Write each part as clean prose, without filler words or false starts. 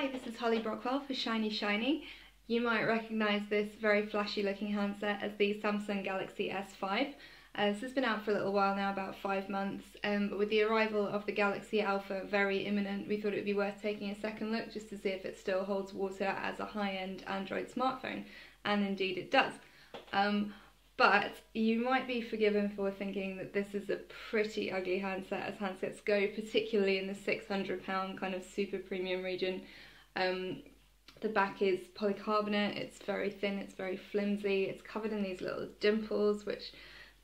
Hi, this is Holly Brockwell for ShinyShiny. You might recognise this very flashy looking handset as the Samsung Galaxy S5. This has been out for a little while now, about 5 months, but with the arrival of the Galaxy Alpha very imminent, we thought it would be worth taking a second look just to see if it still holds water as a high-end Android smartphone, and indeed it does. But you might be forgiven for thinking that this is a pretty ugly handset as handsets go, particularly in the £600 kind of super premium region. The back is polycarbonate, it's very thin, it's very flimsy, it's covered in these little dimples which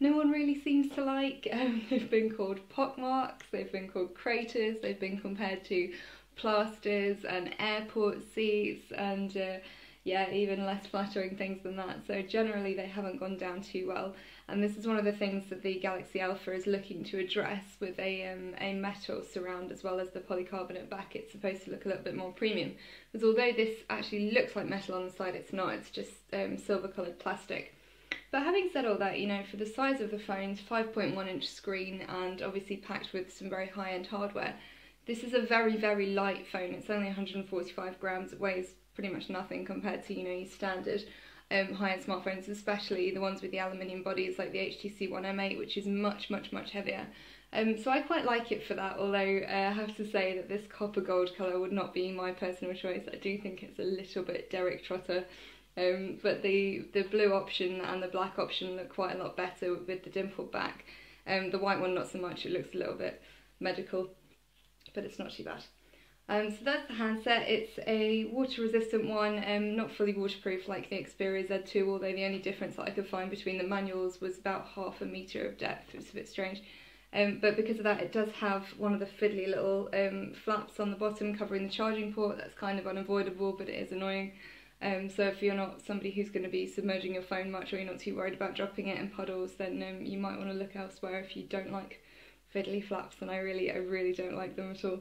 no one really seems to like. They've been called pockmarks, they've been called craters, they've been compared to plasters and airport seats and yeah, even less flattering things than that. So generally they haven't gone down too well, and this is one of the things that the Galaxy Alpha is looking to address with a metal surround as well as the polycarbonate back. It's supposed to look a little bit more premium, because although this actually looks like metal on the side, it's not, it's just silver coloured plastic. But having said all that, you know, for the size of the phone's 5.1-inch screen and obviously packed with some very high-end hardware, this is a very, very light phone. It's only 145 grams, it weighs pretty much nothing compared to, you know, your standard high-end smartphones, especially the ones with the aluminium bodies like the HTC One M8, which is much heavier. So I quite like it for that, although I have to say that this copper gold colour would not be my personal choice. I do think it's a little bit Derek Trotter, but the blue option and the black option look quite a lot better with the dimpled back. The white one not so much, it looks a little bit medical, but it's not too bad. So that's the handset. It's a water resistant one, not fully waterproof like the Xperia Z2, although the only difference that I could find between the manuals was about ½ metre of depth. It was a bit strange. But because of that, it does have one of the fiddly little flaps on the bottom covering the charging port. That's kind of unavoidable, but it is annoying. So if you're not somebody who's going to be submerging your phone much, or you're not too worried about dropping it in puddles, then you might want to look elsewhere if you don't like fiddly flaps, and I really don't like them at all.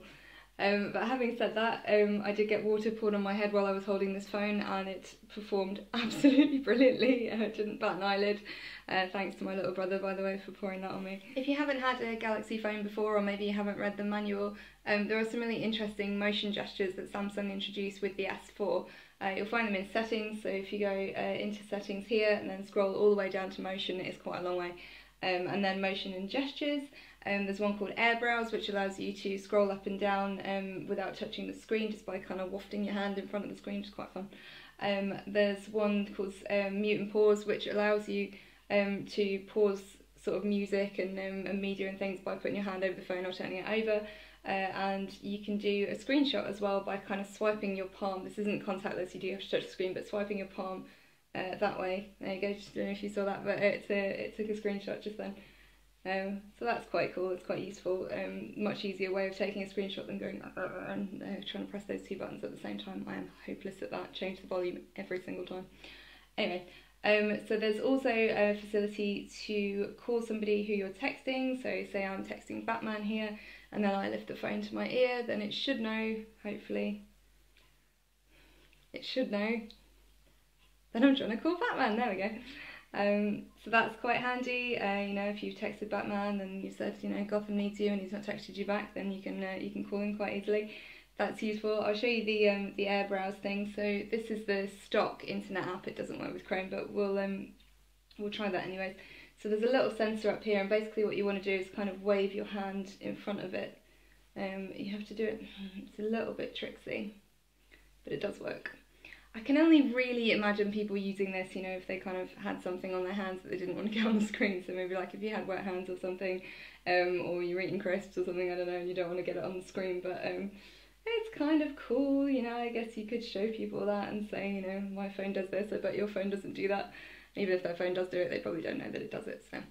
But having said that, I did get water poured on my head while I was holding this phone, and it performed absolutely brilliantly. I didn't bat an eyelid, thanks to my little brother, by the way, for pouring that on me. If you haven't had a Galaxy phone before, or maybe you haven't read the manual, there are some really interesting motion gestures that Samsung introduced with the S4. You'll find them in settings, so if you go into settings here and then scroll all the way down to motion, it is quite a long way, and then motion and gestures. There's one called Air Browse, which allows you to scroll up and down without touching the screen, just by kind of wafting your hand in front of the screen, which is quite fun. There's one called Mute and Pause, which allows you to pause sort of music and media and things by putting your hand over the phone or turning it over. And you can do a screenshot as well by kind of swiping your palm. This isn't contactless, you do have to touch the screen, but swiping your palm that way. There you go, just don't know if you saw that, but it took a screenshot just then. So that's quite cool, it's quite useful. Much easier way of taking a screenshot than going and trying to press those two buttons at the same time. I am hopeless at that, change the volume every single time. Anyway, so there's also a facility to call somebody who you're texting. So say I'm texting Batman here, and then I lift the phone to my ear, then it should know, hopefully, it should know that I'm trying to call Batman. There we go. So that's quite handy. You know, if you've texted Batman and you said, you know, Gotham needs you, and he's not texted you back, then you can call him quite easily. That's useful. I'll show you the Air Browse thing. So this is the stock internet app. It doesn't work with Chrome, but we'll try that anyways. So there's a little sensor up here, and basically what you want to do is kind of wave your hand in front of it. You have to do it. It's a little bit tricksy, but it does work. I can only really imagine people using this, you know, if they kind of had something on their hands that they didn't want to get on the screen. So maybe like if you had wet hands or something, or you're eating crisps or something, I don't know, and you don't want to get it on the screen, but it's kind of cool, you know. I guess you could show people that and say, you know, my phone does this, I bet your phone doesn't do that. Even if their phone does do it, they probably don't know that it does it, so I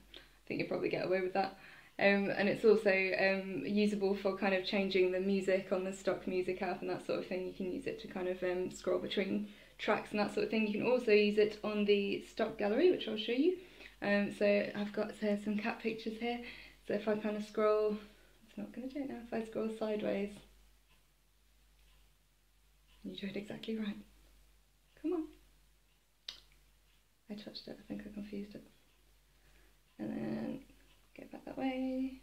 think you'll probably get away with that. And it's also usable for kind of changing the music on the stock music app and that sort of thing. You can use it to kind of scroll between tracks and that sort of thing. You can also use it on the stock gallery, which I'll show you. So I've got some cat pictures here. So if I kind of scroll, it's not going to do it now, if I scroll sideways, you do it exactly right. Come on. I touched it, I think I confused it. And then get back that way.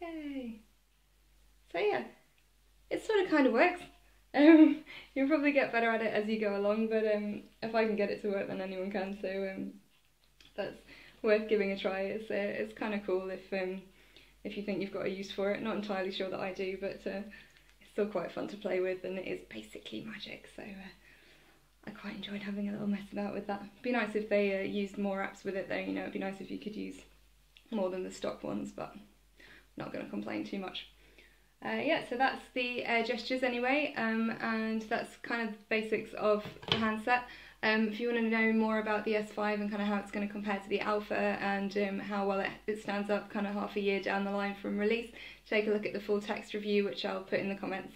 Yay! So yeah, it sort of kind of works. you'll probably get better at it as you go along, but if I can get it to work, then anyone can, so that's worth giving a try. It's kind of cool if you think you've got a use for it. Not entirely sure that I do, but it's still quite fun to play with, and it is basically magic, so I quite enjoyed having a little mess about with that. It'd be nice if they used more apps with it though, you know, it'd be nice if you could use more than the stock ones, but I'm not going to complain too much. Yeah, so that's the air gestures anyway, and that's kind of the basics of the handset. If you want to know more about the S5 and kind of how it's going to compare to the Alpha and how well it stands up kind of half a year down the line from release, take a look at the full text review, which I'll put in the comments.